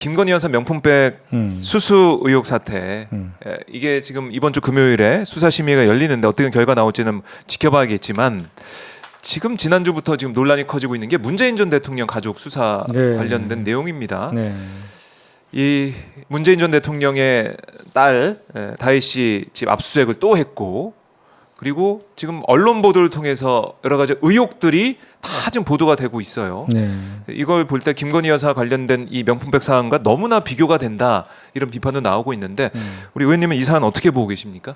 김건희 여사 명품백 수수 의혹 사태 이게 지금 이번 주 금요일에 수사심의가 열리는데 어떤 결과 나올지는 지켜봐야겠지만 지금 지난주부터 지금 논란이 커지고 있는 게 문재인 전 대통령 가족 수사 관련된 내용입니다. 이 문재인 전 대통령의 딸 다혜 씨 집 압수수색을 또 했고 그리고 지금 언론 보도를 통해서 여러 가지 의혹들이 다 지금 보도가 되고 있어요. 이걸 볼 때 김건희 여사 관련된 이 명품백 사안과 너무나 비교가 된다 이런 비판도 나오고 있는데 우리 의원님은 이 사안 어떻게 보고 계십니까?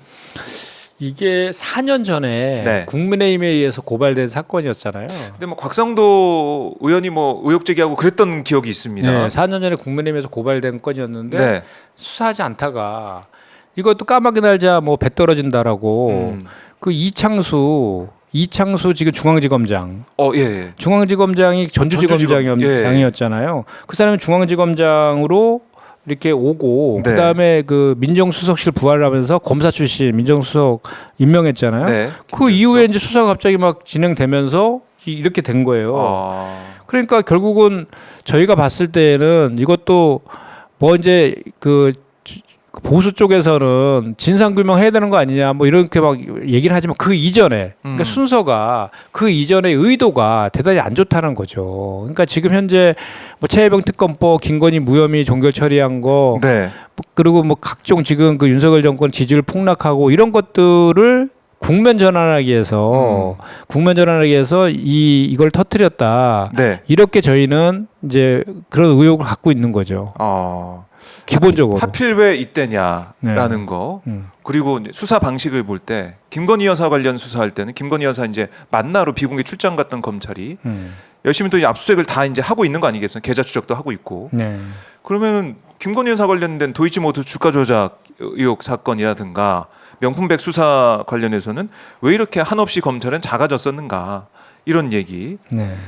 이게 4년 전에 국민의힘에 의해서 고발된 사건이었잖아요. 근데 뭐 곽상도 의원이 뭐 의혹 제기하고 그랬던 기억이 있습니다. 4년 전에 국민의힘에서 고발된 건이었는데 수사하지 않다가 이것도 까마귀 날자 뭐 배 떨어진다라고 그 이창수 지금 중앙지검장. 중앙지검장이 전주지검장이었잖아요. 그 사람이 중앙지검장으로 이렇게 오고 그다음에 그 민정수석실 부활을 하면서 검사 출신 민정수석 임명했잖아요. 그 이후에 이제 수사가 갑자기 막 진행되면서 이렇게 된 거예요. 그러니까 결국은 저희가 봤을 때는 이것도 뭐 이제 그 보수 쪽에서는 진상규명 해야 되는 거 아니냐 뭐 이렇게 막 얘기를 하지만 그 이전에 그러니까 순서가 그 이전의 의도가 대단히 안 좋다는 거죠. 그러니까 지금 현재 뭐 최혜병 특검법 김건희 무혐의 종결 처리한 거 그리고 뭐 각종 지금 그 윤석열 정권 지지율 폭락하고 이런 것들을 국면 전환하기 위해서 이걸 터뜨렸다. 이렇게 저희는 이제 그런 의혹을 갖고 있는 거죠. 기본적으로 하필 왜 이때냐라는 거 그리고 수사 방식을 볼 때 김건희 여사 관련 수사할 때는 김건희 여사 이제 만나러 비공개 출장 갔던 검찰이 열심히 또 압수수색을 다 이제 하고 있는 거 아니겠습니까? 계좌 추적도 하고 있고 그러면은 김건희 여사 관련된 도이치모터 주가 조작 의혹 사건이라든가 명품백 수사 관련해서는 왜 이렇게 한없이 검찰은 작아졌었는가? 이런 얘기,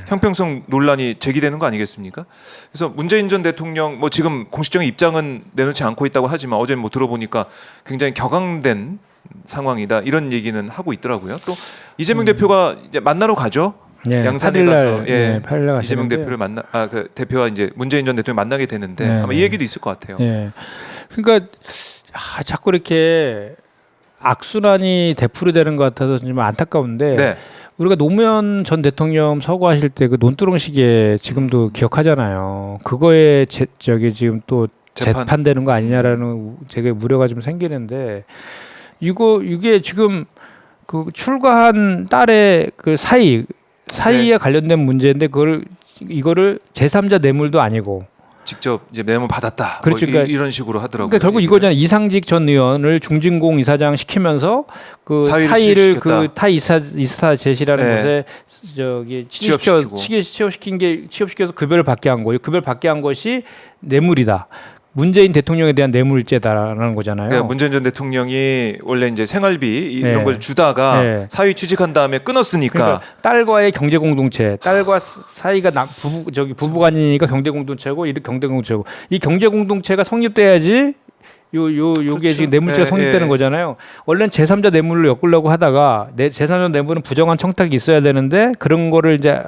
형평성 논란이 제기되는 거 아니겠습니까? 그래서 문재인 전 대통령 뭐 지금 공식적인 입장은 내놓지 않고 있다고 하지만 어제 뭐 들어보니까 굉장히 격앙된 상황이다 이런 얘기는 하고 있더라고요. 또 이재명 대표가 이제 만나러 가죠. 양산에 가서 이재명 대표를 그 대표와 이제 문재인 전 대통령 만나게 되는데 아마 이 얘기도 있을 것 같아요. 그러니까 자꾸 이렇게 악순환이 되풀이되는 것 같아서 좀 안타까운데. 우리가 노무현 전 대통령 서거하실 때 그 논두렁 시계 지금도 기억하잖아요. 그거에 지금 또 재판되는 거 아니냐라는 되게 우려가 좀 생기는데 이게 지금 그 출가한 딸의 그 사이에 관련된 문제인데 이거를 제3자 뇌물도 아니고 직접 이제 뇌물 받았다. 그렇죠. 뭐 이런 식으로 하더라고요. 그러니까 결국 이거잖아요. 이상직 전 의원을 중진공 이사장 시키면서 그 사의를 그 타 이사 제시라는 곳에 취업시켜서 급여를 받게 한 거예요. 급여를 받게 한 것이 뇌물이다. 문재인 대통령에 대한 뇌물죄다라는 거잖아요. 그러니까 문재인 전 대통령이 원래 이제 생활비 이런 걸 주다가 사위 취직한 다음에 끊었으니까 그러니까 딸과의 경제 공동체, 딸과 사이가 부부간이니까 경제 공동체고 이 경제 공동체고 이 경제 공동체가 성립돼야지 요게 지금 뇌물죄가 성립되는 거잖아요. 원래는 제3자 뇌물로 엮으려고 하다가 제3자 뇌물은 부정한 청탁이 있어야 되는데 그런 거를 이제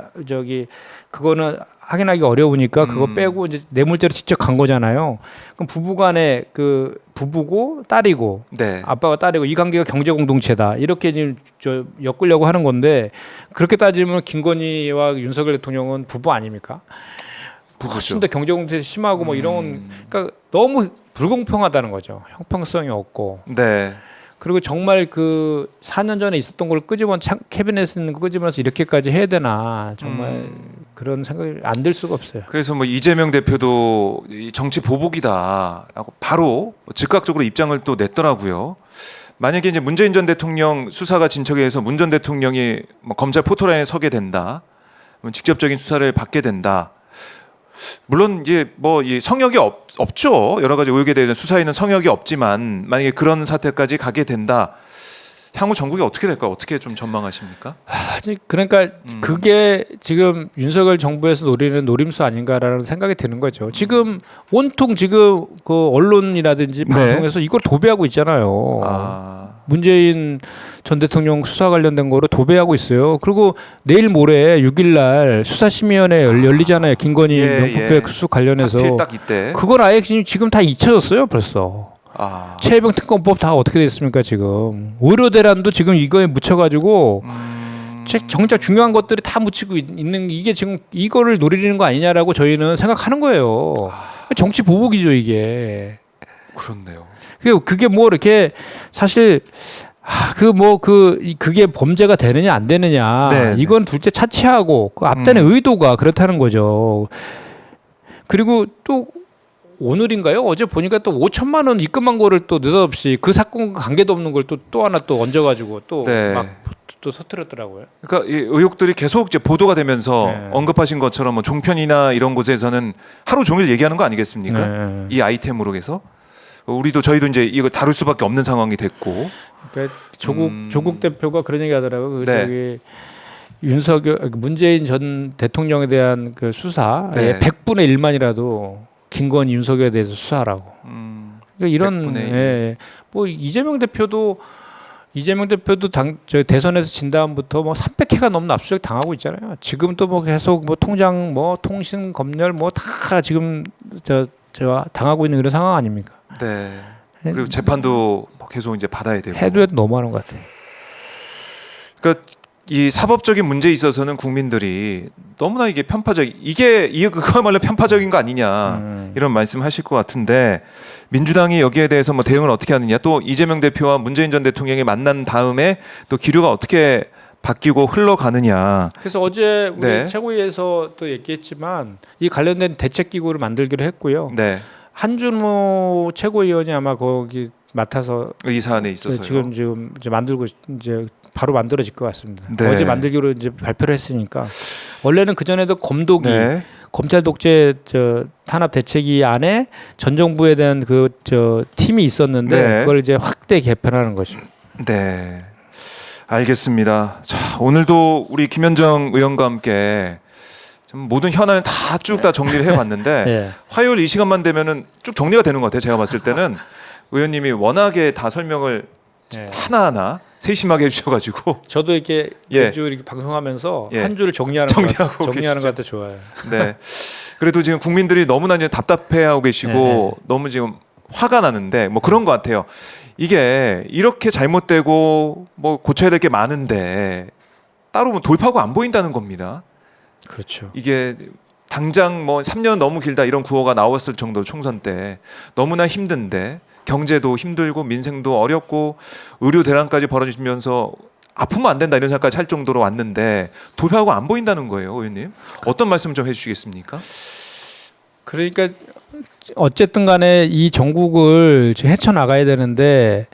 그거는 확인하기 어려우니까 그거 빼고 이제 뇌물죄로 직접 간 거잖아요. 그럼 부부간에 그 부부고 딸이고 아빠와 딸이고 이 관계가 경제 공동체다 이렇게 지금 엮으려고 하는 건데 그렇게 따지면 김건희와 윤석열 대통령은 부부 아닙니까? 훨씬 더 경제 공동체 심하고 뭐 이런 그러니까 너무 불공평하다는 거죠. 형평성이 없고. 그리고 정말 그 4년 전에 있었던 걸 캐비넷에 있는 거 끄집어내서 이렇게까지 해야 되나 정말 그런 생각이 안 들 수가 없어요. 그래서 뭐 이재명 대표도 정치 보복이다라고 바로 즉각적으로 입장을 또 냈더라고요. 만약에 이제 문재인 전 대통령 수사가 진척에 해서 문 전 대통령이 뭐 검찰 포토라인에 서게 된다, 직접적인 수사를 받게 된다. 물론 이제 뭐 성역이 없죠. 여러 가지 의혹에 대해서 수사에는 성역이 없지만 만약에 그런 사태까지 가게 된다. 향후 전국이 어떻게 될까요? 어떻게 좀 전망하십니까? 그러니까 그게 지금 윤석열 정부에서 노리는 노림수 아닌가라는 생각이 드는 거죠. 지금 온통 지금 그 언론이라든지 방송에서 이걸 도배하고 있잖아요. 문재인 전 대통령 수사 관련된 거로 도배하고 있어요. 그리고 내일 모레 6일날 수사심의위원회 열리잖아요. 김건희 명품백 수 관련해서. 하필 딱 이때. 그건 아예 지금 다 잊혀졌어요. 벌써. 최혜병 특검법 다 어떻게 됐습니까 지금. 의료대란도 지금 이거에 묻혀가지고 정작 중요한 것들이 다 묻히고 있는 이게 지금 이거를 노리는 거 아니냐라고 저희는 생각하는 거예요. 정치 보복이죠 이게. 그렇네요. 그게 뭐 이렇게 사실 그게 범죄가 되느냐 안 되느냐 이건 둘째 차치하고 그 앞단의 의도가 그렇다는 거죠. 그리고 또 오늘인가요? 어제 보니까 또 5천만 원 입금한 거를 또 느닷없이 그 사건과 관계도 없는 걸 또 하나 또 얹어가지고 또 막 또 터뜨렸더라고요. 그러니까 이 의혹들이 계속 이제 보도가 되면서 언급하신 것처럼 뭐 종편이나 이런 곳에서는 하루 종일 얘기하는 거 아니겠습니까? 이 아이템으로 해서 저희도 이제 이거 다룰 수밖에 없는 상황이 됐고. 그러니까 조국 대표가 그런 얘기하더라고요. 저기 문재인 전 대통령에 대한 그 수사의 100분의 1만이라도 김건희 윤석열에 대해서 수사하라고. 그러니까 이런 뭐 이재명 대표도 대선에서 진 다음부터 뭐 300회가 넘는 압수수색 당하고 있잖아요. 지금 또 뭐 계속 뭐 통장 뭐 통신 검열 뭐 다 지금 저 당하고 있는 그런 상황 아닙니까? 네. 그리고 재판도 계속 이제 받아야 되고. 해도 너무하는 것 같아요. 그러니까 이 사법적인 문제에 있어서는 국민들이 너무나 이게 이게 그거야말로 편파적인 거 아니냐 이런 말씀하실 것 같은데 민주당이 여기에 대해서 뭐 대응을 어떻게 하느냐 또 이재명 대표와 문재인 전 대통령이 만난 다음에 또 기류가 어떻게 바뀌고 흘러가느냐. 그래서 어제 우리 최고위에서 또 얘기했지만 이 관련된 대책기구를 만들기로 했고요. 한준호 최고위원이 아마 거기 맡아서 이 사안에 있어서요. 지금 이제 만들고 이제 바로 만들어질 것 같습니다. 어제 만들기로 이제 발표를 했으니까 원래는 그 전에도 검독이 검찰 독재 탄압 대책위 안에 전 정부에 대한 팀이 있었는데 그걸 이제 확대 개편하는 거죠. 네, 알겠습니다. 자, 오늘도 우리 김현정 의원과 함께 모든 현안을 다 쭉 다 정리를 해봤는데 화요일 이 시간만 되면은 쭉 정리가 되는 것 같아요. 제가 봤을 때는 의원님이 워낙에 다 설명을 하나하나 세심하게 해주셔가지고 저도 이렇게 매주 이렇게 방송하면서 한 줄을 정리하는 것 같아 좋아요. 네. 그래도 지금 국민들이 너무나 이제 답답해하고 계시고 너무 지금 화가 나는데 뭐 그런 것 같아요. 이게 이렇게 잘못되고 뭐 고쳐야 될 게 많은데 따로 뭐 돌파구 안 보인다는 겁니다. 그렇죠. 이게 당장 뭐 3년 너무 길다 이런 구호가 나왔을 정도로 총선 때 너무나 힘든데. 경제도 힘들고 민생도 어렵고 의료 대란까지 벌어지면서 아프면 안 된다 이런 생각까지 할 정도로 왔는데 돌파구가 안 보인다는 거예요, 의원님. 어떤 말씀 좀 해주시겠습니까? 그러니까 어쨌든 간에 이 전국을 헤쳐나가야 되는데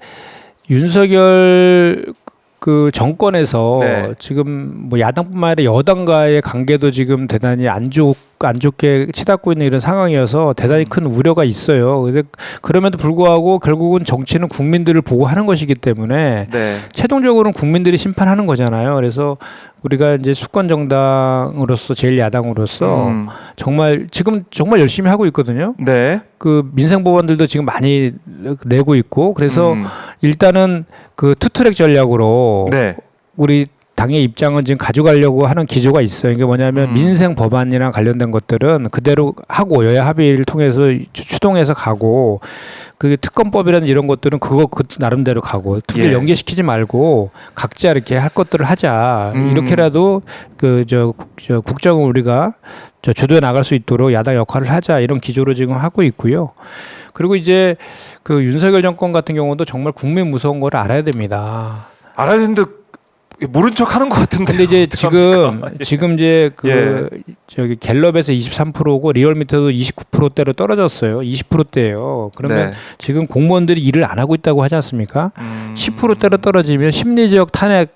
윤석열 그 정권에서 지금 뭐 야당뿐만 아니라 여당과의 관계도 지금 대단히 안 좋게 치닫고 있는 이런 상황이어서 대단히 큰 우려가 있어요. 근데 그럼에도 불구하고 결국은 정치는 국민들을 보고 하는 것이기 때문에 최종적으로는 국민들이 심판하는 거잖아요. 그래서 우리가 이제 수권 정당으로서 제일 야당으로서 정말 지금 정말 열심히 하고 있거든요. 그 민생 법안들도 지금 많이 내고 있고 그래서 일단은 그 투트랙 전략으로 우리 당의 입장은 지금 가져가려고 하는 기조가 있어요. 이게 뭐냐면 민생 법안이랑 관련된 것들은 그대로 하고 여야 합의를 통해서 추동해서 가고 그 특검법이라는 이런 것들은 그 나름대로 가고 두 개를 연계시키지 말고 각자 이렇게 할 것들을 하자. 이렇게라도 저 국정을 우리가 주도해 나갈 수 있도록 야당 역할을 하자 이런 기조로 지금 하고 있고요. 그리고 이제 그 윤석열 정권 같은 경우도 정말 국민 무서운 걸 알아야 됩니다. 알아야 되는데 모른 척 하는 것 같은데. 근데 이제 지금 이제 저기 갤럽에서 23%고 리얼미터도 29%대로 떨어졌어요. 20%대예요. 그러면 지금 공무원들이 일을 안 하고 있다고 하지 않습니까? 10%대로 떨어지면 심리적 탄핵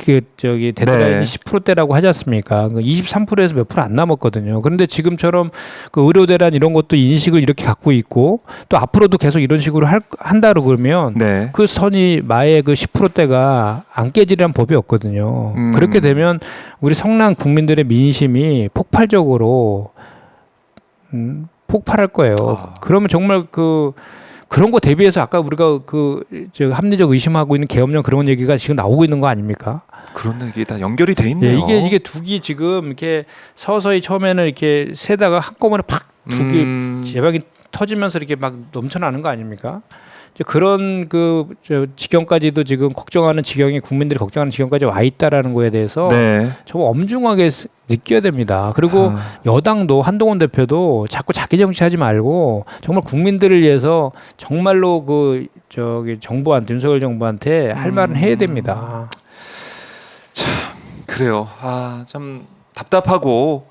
데드라인이 10%대라고 하지 않습니까? 23%에서 몇 프로 안 남았거든요. 그런데 지금처럼 그 의료 대란 이런 것도 인식을 이렇게 갖고 있고 또 앞으로도 계속 이런 식으로 한다고 그러면 그 선이 마의 그 10%대가 안 깨지라는 법이 없거든요. 그렇게 되면 우리 성난 국민들의 민심이 폭발적으로 폭발할 거예요. 그러면 정말 그 그런 거 대비해서 아까 우리가 저 합리적 의심하고 있는 계엄령 그런 얘기가 지금 나오고 있는 거 아닙니까? 그런 얘기 다 연결이 돼 있네요. 네, 이게 두기 지금 이렇게 서서히 처음에는 이렇게 세다가 한꺼번에 팍 두기 제방이 터지면서 이렇게 막 넘쳐나는 거 아닙니까? 그런 저 지경까지도 지금 걱정하는 지경이 국민들이 걱정하는 지경까지 와 있다라는 거에 대해서 네. 정말 엄중하게 느껴야 됩니다. 그리고 여당도 한동훈 대표도 자꾸 자기 정치하지 말고 정말 국민들을 위해서 정말로 저기 정부한테 윤석열 정부한테 할 말은 해야 됩니다. 참 그래요. 참 답답하고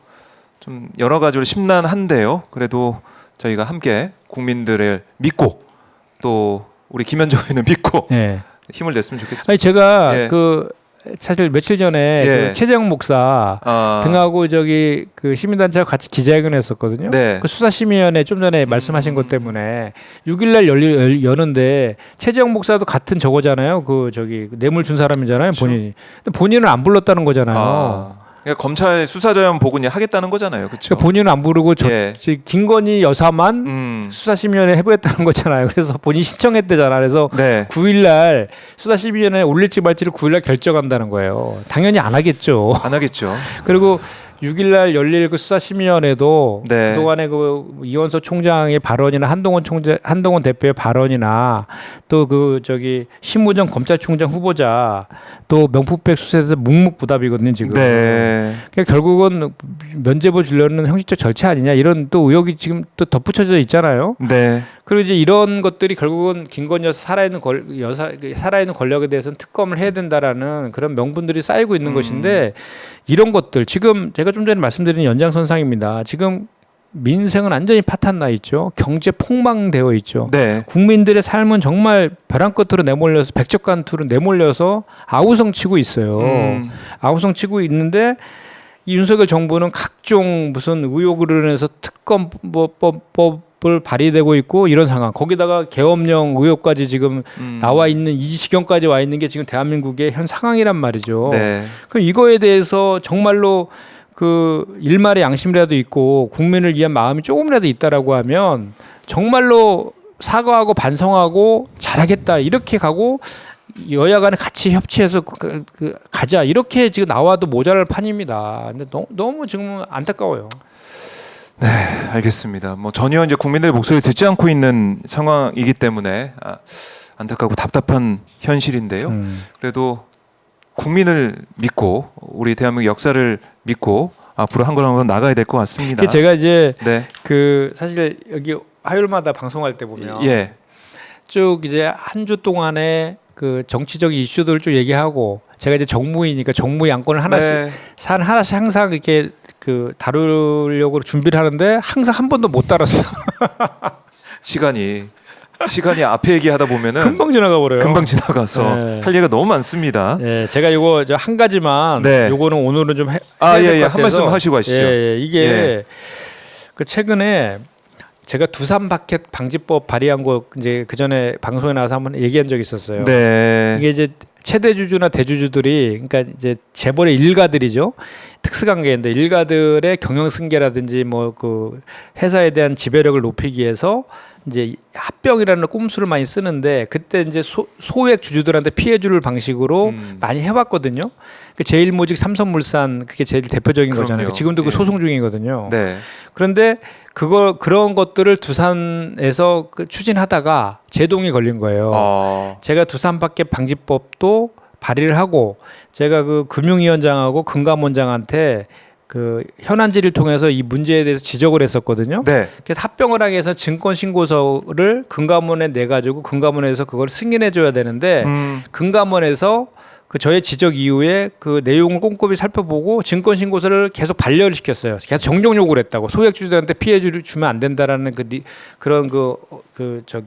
좀 여러 가지로 심란한데요. 그래도 저희가 함께 국민들을 믿고 또 우리 김현정 의원을 믿고 네. 힘을 냈으면 좋겠습니다. 아니 제가 사실 며칠 전에 최재형 목사 등하고 저기 시민단체와 같이 기자회견을 했었거든요. 네. 수사심의위원회 좀 전에 말씀하신 것 때문에 6일날 여는데 최재형 목사도 같은 저거잖아요. 저기 뇌물 준 사람이잖아요. 그렇죠. 본인이. 근데 본인은 안 불렀다는 거잖아요. 그러니까 검찰 수사자연 보고 하겠다는 거잖아요. 그렇죠? 그러니까 본인은 안 부르고 김건희 여사만 수사심의위원회 해보겠다는 거잖아요. 그래서 본인이 신청했대잖아. 그래서 9일날 수사심의위원회 올릴지 말지를 9일날 결정한다는 거예요. 당연히 안 하겠죠. 안 하겠죠. 그리고 6일날 열릴 수사심의위원회도 그동안에 이원석 총장의 발언이나 한동훈 대표의 발언이나 또 저기 신무정 검찰총장 후보자 또 명품백 수사에서 묵묵부답이거든요 지금. 그러니까 결국은 면죄부 주려는 형식적 절차 아니냐 이런 또 의혹이 지금 또 덧붙여져 있잖아요. 그리고 이제 이런 것들이 결국은 김건희 여사 살아있는 권력에 대해서는 특검을 해야 된다라는 그런 명분들이 쌓이고 있는 것인데 이런 것들 지금 제가 좀 전에 말씀드린 연장선상입니다. 지금 민생은 완전히 파탄 나 있죠. 경제 폭망되어 있죠. 국민들의 삶은 정말 벼랑 끝으로 내몰려서 백척간투로 내몰려서 아우성치고 있어요. 아우성치고 있는데 이 윤석열 정부는 각종 무슨 의혹으로 인해서 특검법을 발의되고 있고 이런 상황. 거기다가 계엄령 의혹까지 지금 나와 있는 이 지경까지 와 있는 게 지금 대한민국의 현 상황이란 말이죠. 그럼 이거에 대해서 정말로 일말의 양심이라도 있고 국민을 위한 마음이 조금이라도 있다라고 하면 정말로 사과하고 반성하고 잘하겠다 이렇게 가고 여야 간에 같이 협치해서 가자 이렇게 지금 나와도 모자랄 판입니다. 근데 너무 지금 안타까워요. 네, 알겠습니다. 전혀 이제 국민들의 목소리를 듣지 않고 있는 상황이기 때문에 안타깝고 답답한 현실인데요. 그래도 국민을 믿고 우리 대한민국 역사를 믿고 앞으로 한 걸음 한 걸음 나가야 될 것 같습니다. 제가 이제 사실 여기 화요일마다 방송할 때 보면 쭉 이제 한 주 동안에 정치적 이슈들을 쭉 얘기하고 제가 이제 정무이니까 정무 양권을 하나씩 항상 이렇게 다루려고 준비를 하는데 항상 한 번도 못 다뤘어. 시간이 앞에 얘기하다 보면은 금방 지나가 버려요. 금방 지나가서 할 얘기가 너무 많습니다. 제가 이거 한 가지만 요거는 오늘은 좀 해야 될 것 같아서 한 말씀 하시고 가시죠. 이게 최근에 제가 두산 바켓 방지법 발의한 거 이제 그 전에 방송에 나와서 한번 얘기한 적이 있었어요. 이게 이제 최대주주나 대주주들이 그러니까 이제 재벌의 일가들이죠. 특수관계인데 일가들의 경영 승계라든지 회사에 대한 지배력을 높이기 위해서 이제 합병이라는 꼼수를 많이 쓰는데 그때 이제 소액 주주들한테 피해 줄 방식으로 많이 해왔거든요. 제일모직, 삼성물산 그게 제일 대표적인 거잖아요. 지금도 소송 중이거든요. 그런데 그런 것들을 두산에서 추진하다가 제동이 걸린 거예요. 제가 두산 밖에 방지법도 발의를 하고 제가 금융위원장하고 금감원장한테 현안 질의를 통해서 이 문제에 대해서 지적을 했었거든요. 그래서 합병을 하기 위해서 증권 신고서를 금감원에 내 가지고 금감원에서 그걸 승인해 줘야 되는데 금감원에서 저의 지적 이후에 내용을 꼼꼼히 살펴보고 증권 신고서를 계속 반려를 시켰어요. 계속 정정 요구를 했다고. 소액 주주들한테 피해 주면 안 된다라는 그런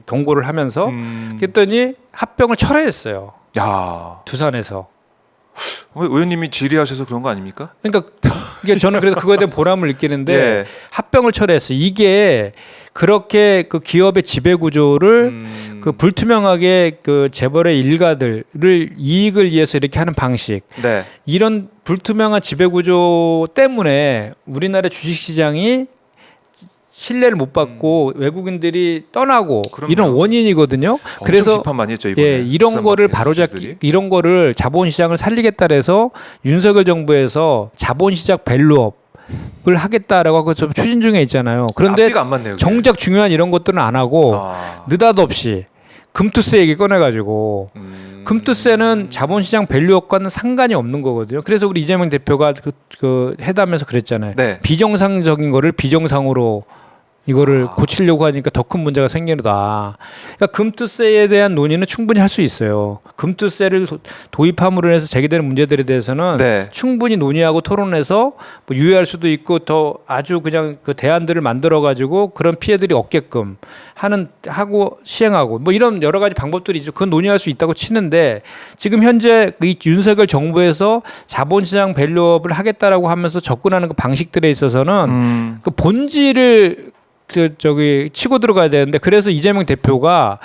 경고를 하면서 그랬더니 합병을 철회했어요. 두산에서. 의원님이 질의하셔서 그런 거 아닙니까? 그러니까 저는 그래서 그거에 대한 보람을 느끼는데 합병을 철회했어요. 이게 그렇게 기업의 지배 구조를 불투명하게 재벌의 일가들을 이익을 위해서 이렇게 하는 방식. 이런 불투명한 지배 구조 때문에 우리나라 주식 시장이 신뢰를 못 받고 외국인들이 떠나고 그럼요. 이런 원인이거든요. 그래서 비판 많이 했죠, 이번에. 이런 거를 바로잡기, 이런 거를 자본시장을 살리겠다 해서 윤석열 정부에서 자본시장 밸류업을 하겠다라고 하고 좀 추진 중에 있잖아요. 그런데 앞뒤가 안 맞네요, 그게. 정작 중요한 이런 것들은 안 하고 느닷없이 금투세 얘기 꺼내가지고 금투세는 자본시장 밸류업과는 상관이 없는 거거든요. 그래서 우리 이재명 대표가 그 회담에서 그랬잖아요. 네. 비정상적인 거를 비정상으로 이거를 고치려고 하니까 더 큰 문제가 생기다. 그러니까 금투세에 대한 논의는 충분히 할 수 있어요. 금투세를 도입함으로 해서 제기되는 문제들에 대해서는 네. 충분히 논의하고 토론해서 뭐 유예할 수도 있고 더 아주 그냥 그 대안들을 만들어 가지고 그런 피해들이 없게끔 하고 시행하고 뭐 이런 여러 가지 방법들이 있죠. 그건 논의할 수 있다고 치는데 지금 현재 이 윤석열 정부에서 자본시장 밸류업을 하겠다라고 하면서 접근하는 그 방식들에 있어서는 그 본질을 저기 치고 들어가야 되는데 그래서 이재명 대표가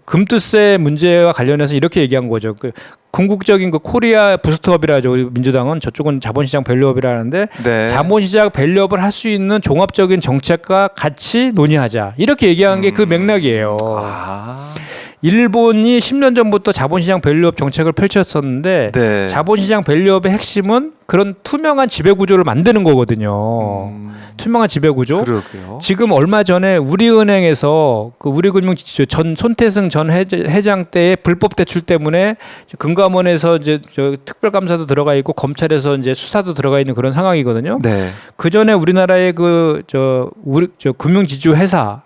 금투세 문제와 관련해서 이렇게 얘기한 거죠. 그 궁극적인 그 코리아 부스트업이라죠. 우리 민주당은 저쪽은 자본시장 밸류업이라는데 네. 자본시장 밸류업을 할 수 있는 종합적인 정책과 같이 논의하자. 이렇게 얘기한 게 그 맥락이에요. 일본이 10년 전부터 자본시장 밸류업 정책을 펼쳤었는데 네. 자본시장 밸류업의 핵심은 그런 투명한 지배구조를 만드는 거거든요. 투명한 지배구조. 그러게요. 지금 얼마 전에 우리은행에서 그 우리금융지주 전 손태승 전 회장 때의 불법 대출 때문에 금감원에서 이제 저 특별감사도 들어가 있고 검찰에서 이제 수사도 들어가 있는 그런 상황이거든요. 네. 그 전에 우리나라의 그 저 금융지주 회사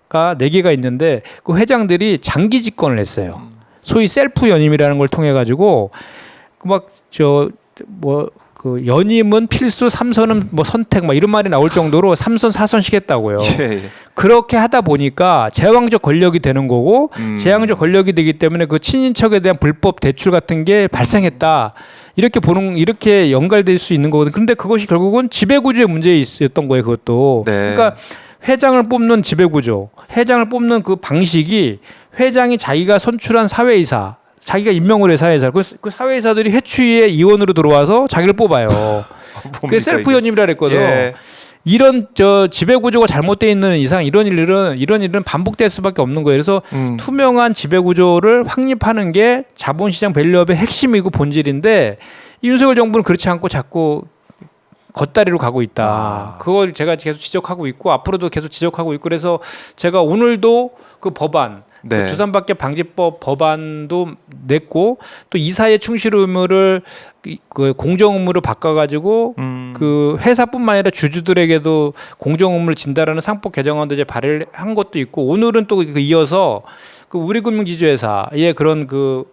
가 4개가 있는데 그 회장들이 장기 집권을 했어요. 소위 셀프 연임이라는 걸 통해 가지고 그 연임은 필수, 3선은 뭐 선택 막 이런 말이 나올 정도로 3선 4선씩 했다고요. 예. 그렇게 하다 보니까 제왕적 권력이 되는 거고 제왕적 권력이 되기 때문에 그 친인척에 대한 불법 대출 같은 게 발생했다. 이렇게 연결될 수 있는 거거든요. 그런데 그것이 결국은 지배구조의 문제였던 거예요. 그것도. 네. 그러니까 회장을 뽑는 지배구조, 회장을 뽑는 그 방식이 회장이 자기가 선출한 사회이사, 자기가 임명을 해 사회이사, 그 사회이사들이 회추위에 이원으로 들어와서 자기를 뽑아요. 그게 셀프 연임이라 그랬거든. 예. 이런 지배구조가 잘못되어 있는 이상 이런 일은 반복될 수밖에 없는 거예요. 그래서 투명한 지배구조를 확립하는 게 자본시장 밸류업의 핵심이고 본질인데 윤석열 정부는 그렇지 않고 자꾸 겉다리로 가고 있다. 그걸 제가 계속 지적하고 있고 앞으로도 계속 지적하고 있고 그래서 제가 오늘도 그 법안 네. 그 주산박개 방지법 법안도 냈고 또 이사의 충실 의무를 그 공정 의무로 바꿔가지고 그 회사뿐만 아니라 주주들에게도 공정 의무를 진다라는 상법 개정안도 이제 발의를 한 것도 있고 오늘은 또 이어서 그 우리금융지주회사의 그런 그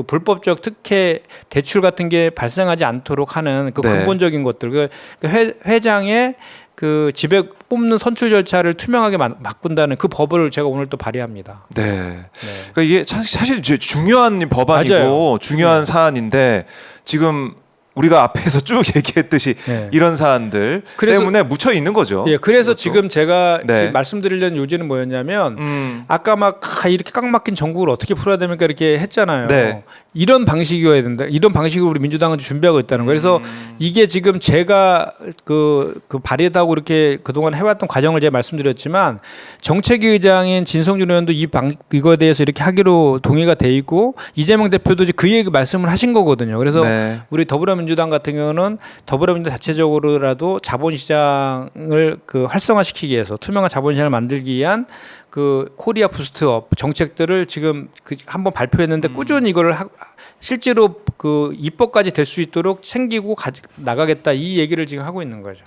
불법적 특혜 대출 같은 게 발생하지 않도록 하는 그 네. 근본적인 것들, 그 회장의 그 지배 뽑는 선출 절차를 투명하게 바꾼다는 그 법을 제가 오늘 또 발의합니다. 네. 그러니까 이게 사실 중요한 법안이고 맞아요. 중요한 사안인데 지금 우리가 앞에서 쭉 얘기했듯이 네. 이런 사안들 때문에 묻혀 있는 거죠. 예, 그래서 이것도. 지금 제가 네. 말씀드리려는 요지는 뭐였냐면 아까 막 이렇게 꽉 막힌 전국을 어떻게 풀어야 됩니까 이렇게 했잖아요. 네. 이런 방식이어야 된다. 이런 방식으로 우리 민주당은 준비하고 있다는 거예요. 그래서 이게 지금 제가 그 발의하고 이렇게 그동안 해왔던 과정을 제가 말씀드렸지만 정책위 의장인 진성준 의원도 이거에 대해서 이렇게 하기로 동의가 돼 있고 이재명 대표도 이제 그 얘기 말씀을 하신 거거든요. 그래서 네. 우리 더불어민주당 같은 경우는 더불어민주당 자체적으로라도 자본시장을 그 활성화시키기 위해서 투명한 자본시장을 만들기 위한 그 코리아 부스트업 정책들을 지금 한번 발표했는데 꾸준히 이거를 실제로 그 입법까지 될 수 있도록 챙기고 나가겠다 이 얘기를 지금 하고 있는 거죠.